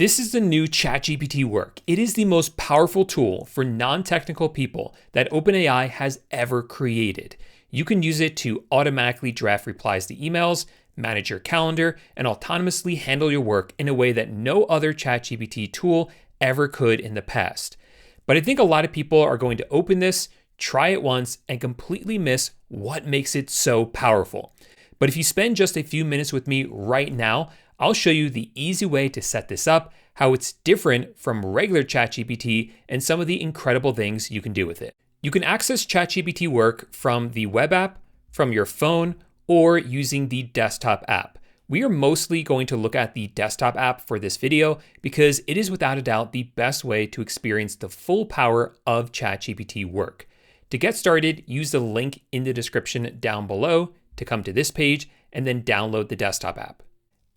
This is the new ChatGPT Work. It is the most powerful tool for non-technical people that OpenAI has ever created. You can use it to automatically draft replies to emails, manage your calendar, and autonomously handle your work in a way that no other ChatGPT tool ever could in the past. But I think a lot of people are going to open this, try it once, and completely miss what makes it so powerful. But if you spend just a few minutes with me right now, I'll show you the easy way to set this up, how it's different from regular ChatGPT, and some of the incredible things you can do with it. You can access ChatGPT Work from the web app, from your phone, or using the desktop app. We are mostly going to look at the desktop app for this video because it is without a doubt the best way to experience the full power of ChatGPT Work. To get started, use the link in the description down below to come to this page and then download the desktop app.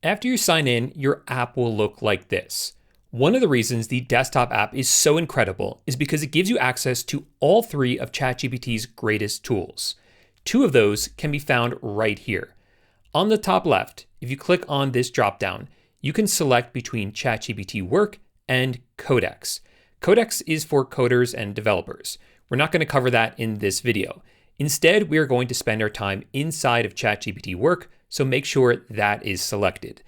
After you sign in, your app will look like this. One of the reasons the desktop app is so incredible is because it gives you access to all three of ChatGPT's greatest tools. Two of those can be found right here. On the top left, if you click on this dropdown, you can select between ChatGPT Work and Codex. Codex is for coders and developers. We're not going to cover that in this video. Instead, we are going to spend our time inside of ChatGPT Work, so make sure that is selected.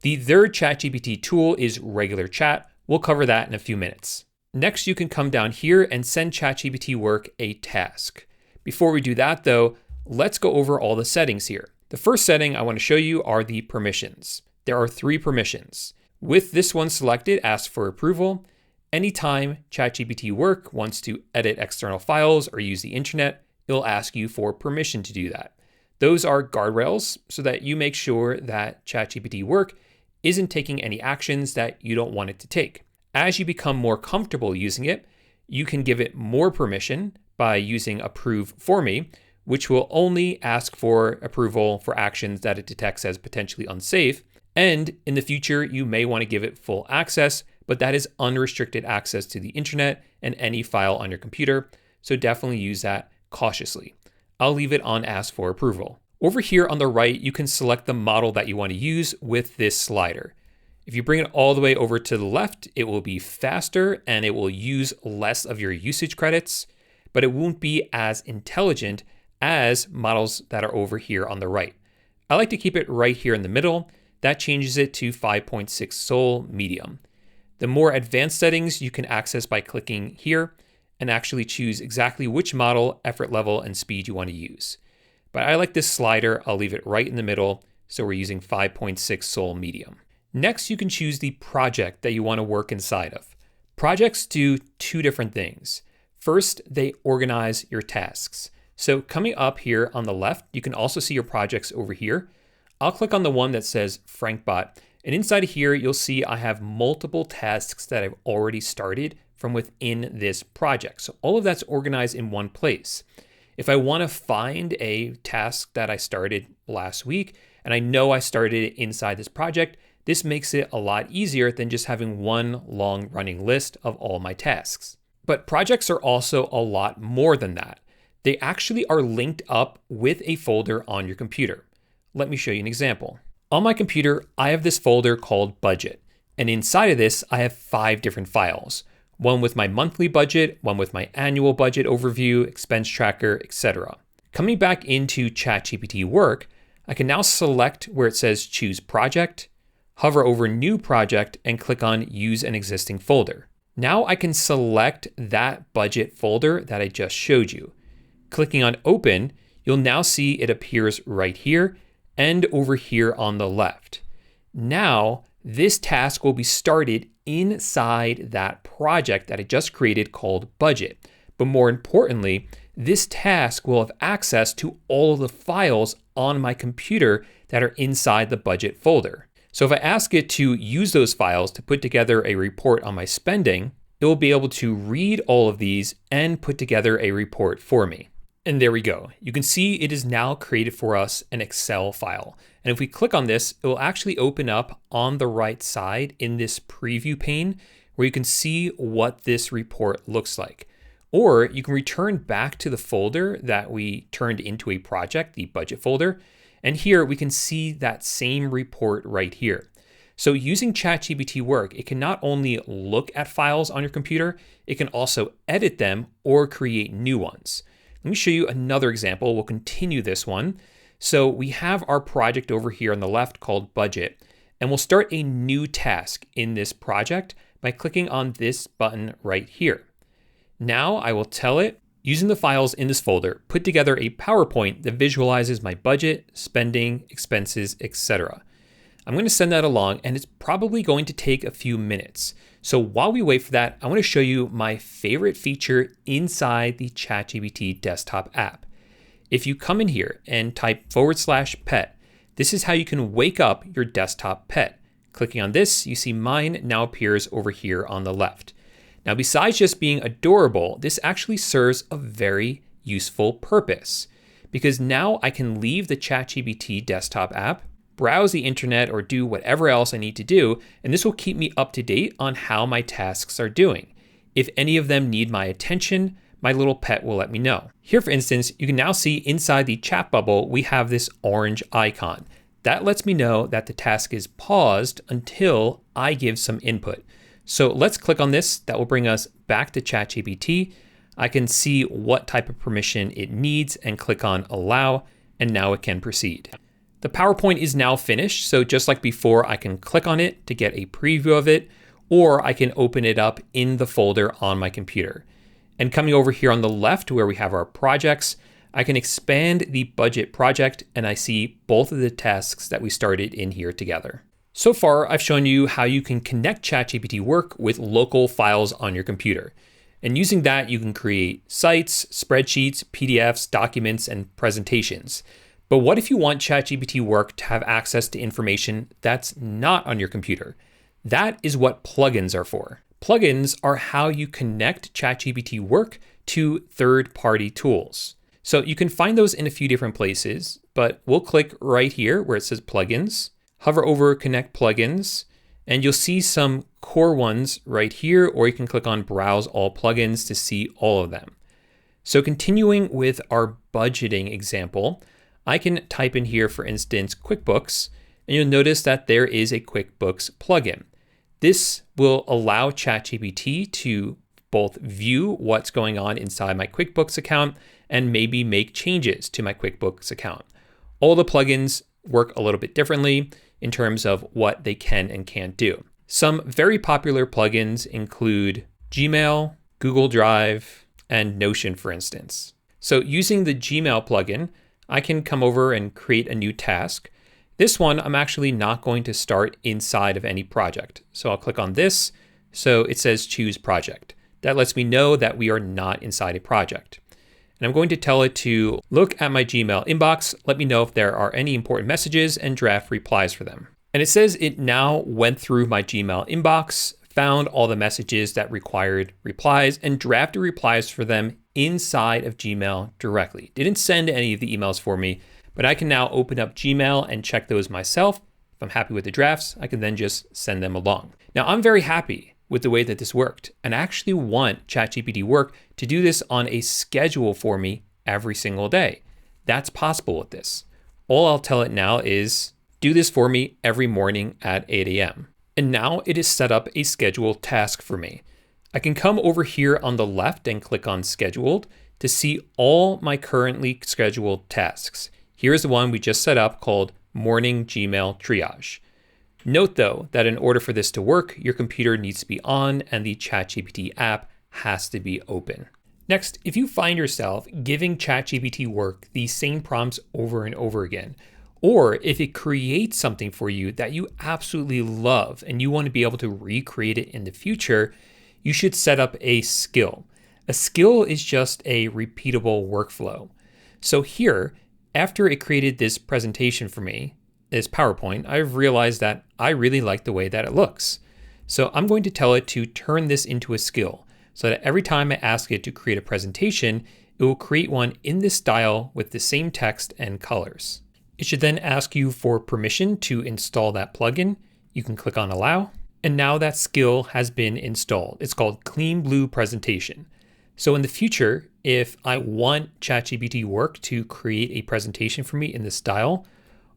The third ChatGPT tool is regular chat. We'll cover that in a few minutes. Next, you can come down here and send ChatGPT Work a task. Before we do that though, let's go over all the settings here. The first setting I want to show you are the permissions. There are 3 permissions. With this one selected, ask for approval. Anytime ChatGPT Work wants to edit external files or use the internet, it'll ask you for permission to do that. Those are guardrails so that you make sure that ChatGPT Work isn't taking any actions that you don't want it to take. As you become more comfortable using it, you can give it more permission by using Approve for Me, which will only ask for approval for actions that it detects as potentially unsafe. And in the future, you may want to give it full access, but that is unrestricted access to the internet and any file on your computer. So definitely use that cautiously. I'll leave it on Ask for Approval. Over here on the right, you can select the model that you want to use with this slider. If you bring it all the way over to the left, it will be faster and it will use less of your usage credits, but it won't be as intelligent as models that are over here on the right. I like to keep it right here in the middle. That changes it to 5.6 Sol medium. The more advanced settings you can access by clicking here and actually choose exactly which model, effort level, and speed you want to use. But I like this slider. I'll leave it right in the middle. So we're using 5.6 Sol medium. Next, you can choose the project that you want to work inside of. Projects do 2 different things. First, they organize your tasks. So coming up here on the left, you can also see your projects over here. I'll click on the one that says FrankBot. And inside of here, you'll see I have multiple tasks that I've already started from within this project. So all of that's organized in one place. If I want to find a task that I started last week, and I know I started it inside this project, this makes it a lot easier than just having one long running list of all my tasks. But projects are also a lot more than that. They actually are linked up with a folder on your computer. Let me show you an example. On my computer, I have this folder called Budget. And inside of this, I have 5 different files. One with my monthly budget, one with my annual budget overview, expense tracker, etc. Coming back into ChatGPT Work, I can now select where it says Choose Project, hover over New Project, and click on Use an Existing Folder. Now I can select that budget folder that I just showed you. Clicking on Open, you'll now see it appears right here and over here on the left. Now, this task will be started inside that project that I just created called Budget. But more importantly, this task will have access to all of the files on my computer that are inside the Budget folder. So if I ask it to use those files to put together a report on my spending, it will be able to read all of these and put together a report for me. And there we go. You can see it is now created for us an Excel file. And if we click on this, it will actually open up on the right side in this preview pane where you can see what this report looks like. Or you can return back to the folder that we turned into a project, the budget folder. And here we can see that same report right here. So using ChatGPT Work, it can not only look at files on your computer, it can also edit them or create new ones. Let me show you another example. We'll continue this one. So we have our project over here on the left called budget, and we'll start a new task in this project by clicking on this button right here. Now I will tell it, using the files in this folder, put together a PowerPoint that visualizes my budget, spending, expenses, etc. I'm going to send that along, and it's probably going to take a few minutes. So while we wait for that, I want to show you my favorite feature inside the ChatGPT desktop app. If you come in here and type /pet, this is how you can wake up your desktop pet. Clicking on this, you see mine now appears over here on the left. Now, besides just being adorable, this actually serves a very useful purpose, because now I can leave the ChatGPT desktop app, browse the internet, or do whatever else I need to do, and this will keep me up to date on how my tasks are doing. If any of them need my attention, my little pet will let me know. Here, for instance, you can now see inside the chat bubble, we have this orange icon. That lets me know that the task is paused until I give some input. So let's click on this. That will bring us back to ChatGPT. I can see what type of permission it needs and click on allow, and now it can proceed. The PowerPoint is now finished, so just like before, I can click on it to get a preview of it, or I can open it up in the folder on my computer. And coming over here on the left where we have our projects, I can expand the budget project, and I see both of the tasks that we started in here together. So far, I've shown you how you can connect ChatGPT Work with local files on your computer. And using that, you can create sites, spreadsheets, PDFs, documents, and presentations. But what if you want ChatGPT Work to have access to information that's not on your computer? That is what plugins are for. Plugins are how you connect ChatGPT Work to third-party tools. So you can find those in a few different places, but we'll click right here where it says plugins, hover over connect plugins, and you'll see some core ones right here, or you can click on browse all plugins to see all of them. So continuing with our budgeting example, I can type in here, for instance, QuickBooks, and you'll notice that there is a QuickBooks plugin. This will allow ChatGPT to both view what's going on inside my QuickBooks account and maybe make changes to my QuickBooks account. All the plugins work a little bit differently in terms of what they can and can't do. Some very popular plugins include Gmail, Google Drive, and Notion, for instance. So using the Gmail plugin, I can come over and create a new task. This one, I'm actually not going to start inside of any project. So I'll click on this. So it says choose project. That lets me know that we are not inside a project. And I'm going to tell it to look at my Gmail inbox, let me know if there are any important messages, and draft replies for them. And it says it now went through my Gmail inbox, found all the messages that required replies, and drafted replies for them inside of Gmail directly. Didn't send any of the emails for me, but I can now open up Gmail and check those myself. If I'm happy with the drafts, I can then just send them along. Now, I'm very happy with the way that this worked, and I actually want ChatGPT Work to do this on a schedule for me every single day. That's possible with this. All I'll tell it now is do this for me every morning at 8 a.m. And now it has set up a scheduled task for me. I can come over here on the left and click on scheduled to see all my currently scheduled tasks. Here's the one we just set up called Morning Gmail Triage. Note though that in order for this to work, your computer needs to be on and the ChatGPT app has to be open. Next, if you find yourself giving ChatGPT Work these same prompts over and over again, or if it creates something for you that you absolutely love and you want to be able to recreate it in the future, you should set up a skill. A skill is just a repeatable workflow. So here, after it created this presentation for me, this PowerPoint, I've realized that I really like the way that it looks. So I'm going to tell it to turn this into a skill so that every time I ask it to create a presentation, it will create one in this style with the same text and colors. It should then ask you for permission to install that plugin. You can click on allow, and now that skill has been installed. It's called Clean Blue Presentation. So in the future, if I want ChatGPT Work to create a presentation for me in this style,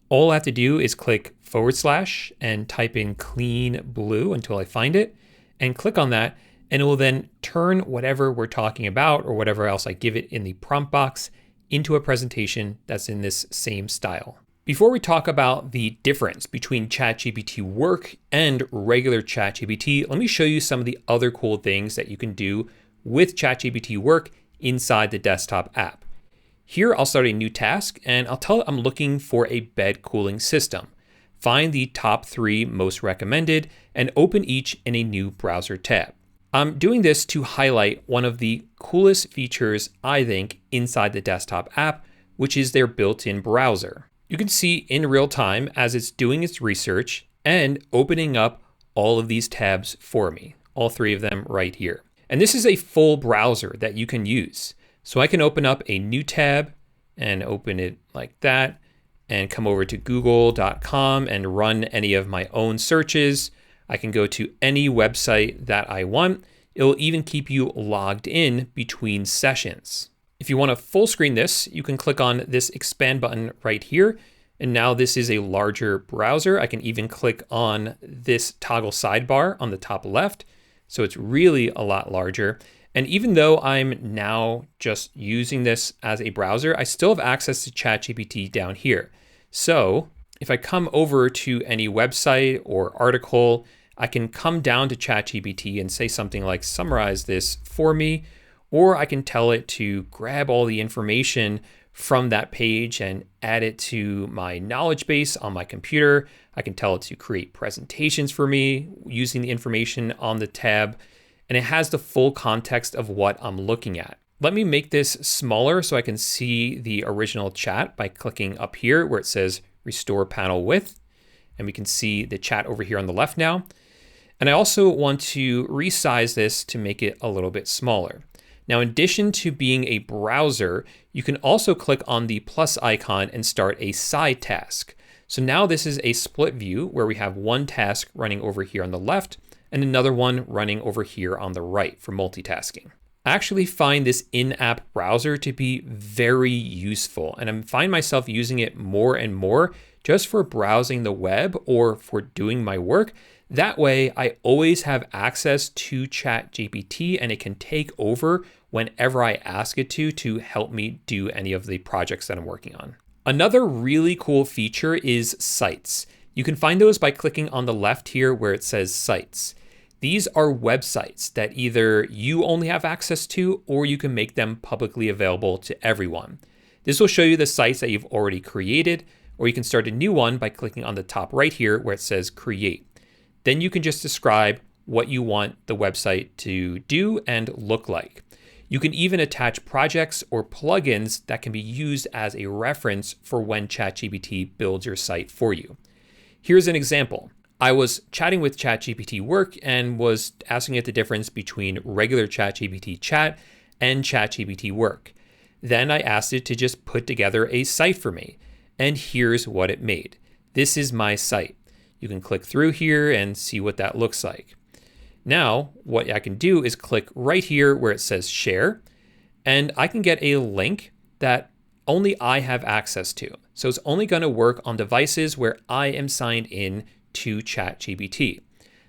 All I have to do is click / and type in clean blue until I find it and click on that. And it will then turn whatever we're talking about or whatever else I give it in the prompt box into a presentation that's in this same style. Before we talk about the difference between ChatGPT Work and regular ChatGPT, let me show you some of the other cool things that you can do with ChatGPT Work inside the desktop app. Here, I'll start a new task and I'll tell it I'm looking for a bed cooling system. Find the top 3 most recommended and open each in a new browser tab. I'm doing this to highlight one of the coolest features, I think, inside the desktop app, which is their built-in browser. You can see in real time as it's doing its research and opening up all of these tabs for me, all 3 of them right here. And this is a full browser that you can use. So I can open up a new tab and open it like that and come over to google.com and run any of my own searches. I can go to any website that I want. It'll even keep you logged in between sessions. If you want to full screen this, you can click on this expand button right here. And now this is a larger browser. I can even click on this toggle sidebar on the top left. So it's really a lot larger. And even though I'm now just using this as a browser, I still have access to ChatGPT down here. So if I come over to any website or article, I can come down to ChatGPT and say something like, summarize this for me, or I can tell it to grab all the information from that page and add it to my knowledge base on my computer. I can tell it to create presentations for me using the information on the tab, and it has the full context of what I'm looking at. Let me make this smaller so I can see the original chat by clicking up here where it says restore panel width, and we can see the chat over here on the left now. And I also want to resize this to make it a little bit smaller. Now, in addition to being a browser, you can also click on the plus icon and start a side task. So now this is a split view where we have one task running over here on the left and another one running over here on the right for multitasking. I actually find this in-app browser to be very useful, and I find myself using it more and more just for browsing the web or for doing my work. That way, I always have access to ChatGPT and it can take over whenever I ask it to help me do any of the projects that I'm working on. Another really cool feature is sites. You can find those by clicking on the left here where it says sites. These are websites that either you only have access to or you can make them publicly available to everyone. This will show you the sites that you've already created, or you can start a new one by clicking on the top right here where it says create. Then you can just describe what you want the website to do and look like. You can even attach projects or plugins that can be used as a reference for when ChatGPT builds your site for you. Here's an example. I was chatting with ChatGPT Work and was asking it the difference between regular ChatGPT chat and ChatGPT Work. Then I asked it to just put together a site for me. And here's what it made. This is my site. You can click through here and see what that looks like. Now, what I can do is click right here where it says share, and I can get a link that only I have access to. So it's only going to work on devices where I am signed in to ChatGPT.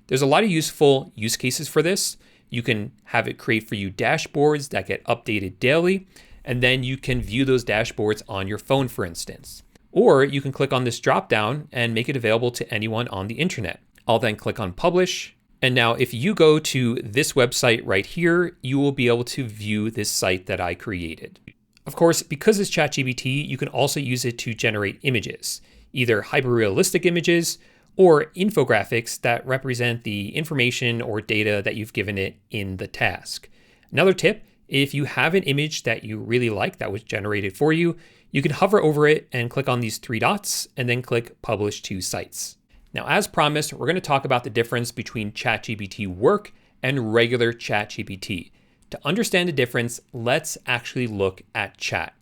There's a lot of useful use cases for this. You can have it create for you dashboards that get updated daily, and then you can view those dashboards on your phone, for instance. Or you can click on this drop down and make it available to anyone on the internet. I'll then click on publish. And now if you go to this website right here, you will be able to view this site that I created. Of course, because it's ChatGPT, you can also use it to generate images, either hyper-realistic images or infographics that represent the information or data that you've given it in the task. Another tip, if you have an image that you really like that was generated for you, you can hover over it and click on these 3 dots and then click Publish to Sites. Now, as promised, we're going to talk about the difference between ChatGPT Work and regular ChatGPT. To understand the difference, let's actually look at chat.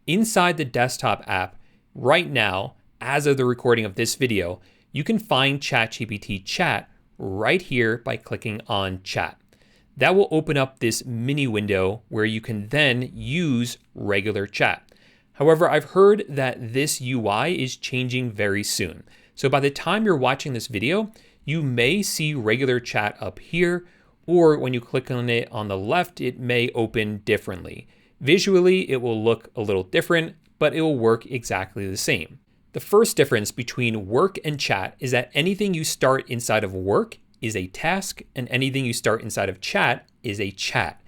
Inside the desktop app, right now, as of the recording of this video, you can find ChatGPT Chat right here by clicking on Chat. That will open up this mini window where you can then use regular chat. However, I've heard that this UI is changing very soon. So by the time you're watching this video, you may see regular chat up here, or when you click on it on the left, it may open differently. Visually, it will look a little different, but it will work exactly the same. The first difference between work and chat is that anything you start inside of work is a task, and anything you start inside of chat is a chat.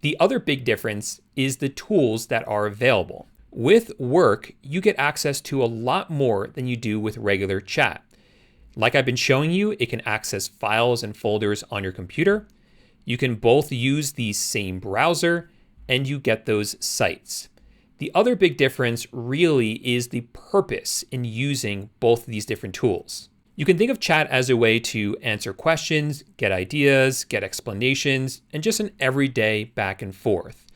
The other big difference is the tools that are available. With work, you get access to a lot more than you do with regular chat. Like I've been showing you, it can access files and folders on your computer. You can both use the same browser, and you get those sites. The other big difference really is the purpose in using both of these different tools. You can think of chat as a way to answer questions, get ideas, get explanations, and just an everyday back and forth.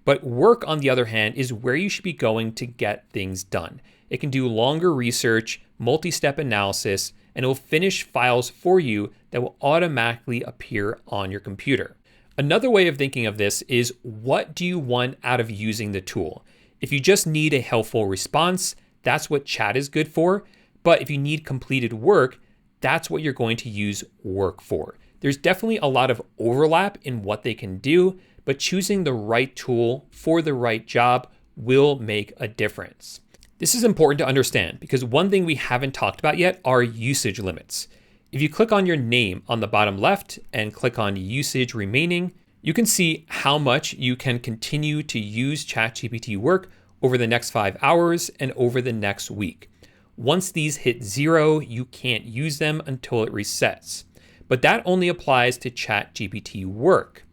But work, on the other hand, is where you should be going to get things done. It can do longer research, multi-step analysis, and it will finish files for you that will automatically appear on your computer. Another way of thinking of this is, what do you want out of using the tool? If you just need a helpful response, that's what chat is good for. But if you need completed work, that's what you're going to use work for. There's definitely a lot of overlap in what they can do, but choosing the right tool for the right job will make a difference. This is important to understand because one thing we haven't talked about yet are usage limits. If you click on your name on the bottom left and click on usage remaining, you can see how much you can continue to use ChatGPT Work over the next 5 hours and over the next week. Once these hit 0, you can't use them until it resets. But that only applies to ChatGPT Work.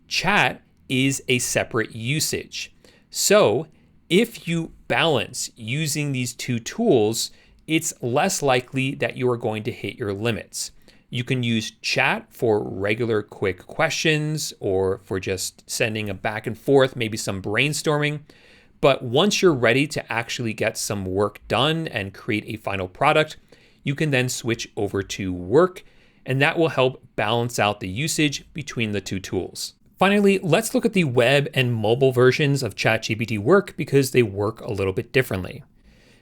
Chat is a separate usage. So if you balance using these two tools, it's less likely that you are going to hit your limits. You can use chat for regular quick questions or for just sending a back and forth, maybe some brainstorming. But once you're ready to actually get some work done and create a final product, you can then switch over to work, and that will help balance out the usage between the two tools. Finally, let's look at the web and mobile versions of ChatGPT Work because they work a little bit differently.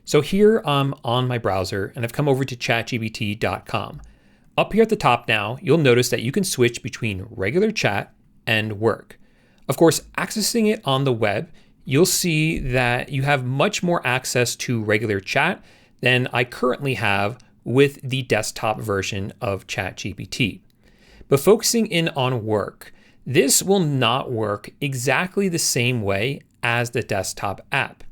So here I'm on my browser and I've come over to chatgpt.com. Up here at the top now, you'll notice that you can switch between regular chat and work. Of course, accessing it on the web, you'll see that you have much more access to regular chat than I currently have with the desktop version of ChatGPT. But focusing in on work, this will not work exactly the same way as the desktop app.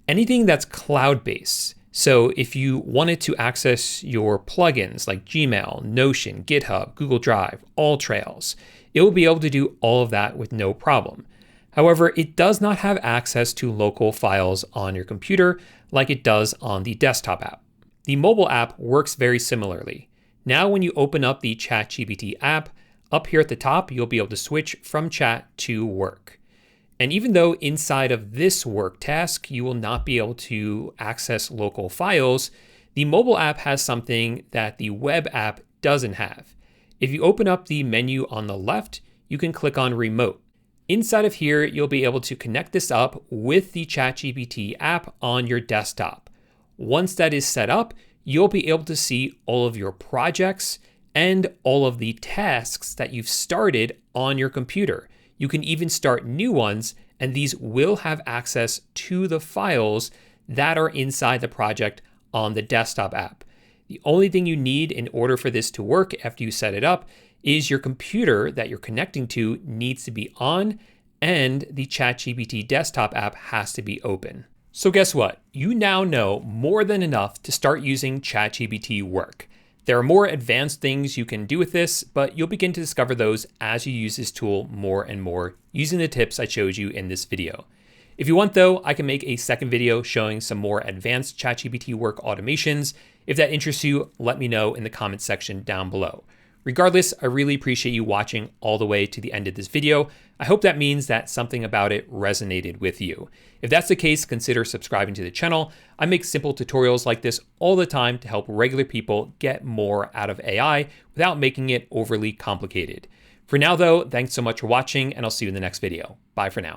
Anything that's cloud-based, so if you wanted to access your plugins like Gmail, Notion, GitHub, Google Drive, AllTrails, it will be able to do all of that with no problem. However, it does not have access to local files on your computer like it does on the desktop app. The mobile app works very similarly. Now when you open up the ChatGPT app, up here at the top, you'll be able to switch from chat to work. And even though inside of this work task, you will not be able to access local files, the mobile app has something that the web app doesn't have. If you open up the menu on the left, you can click on remote. Inside of here, you'll be able to connect this up with the ChatGPT app on your desktop. Once that is set up, you'll be able to see all of your projects and all of the tasks that you've started on your computer. You can even start new ones, and these will have access to the files that are inside the project on the desktop app. The only thing you need in order for this to work after you set it up is your computer that you're connecting to needs to be on, and the ChatGPT desktop app has to be open. So guess what? You now know more than enough to start using ChatGPT Work. There are more advanced things you can do with this, but you'll begin to discover those as you use this tool more and more using the tips I showed you in this video. If you want though, I can make a second video showing some more advanced ChatGPT Work automations. If that interests you, let me know in the comment section down below. Regardless, I really appreciate you watching all the way to the end of this video. I hope that means that something about it resonated with you. If that's the case, consider subscribing to the channel. I make simple tutorials like this all the time to help regular people get more out of AI without making it overly complicated. For now though, thanks so much for watching, and I'll see you in the next video. Bye for now.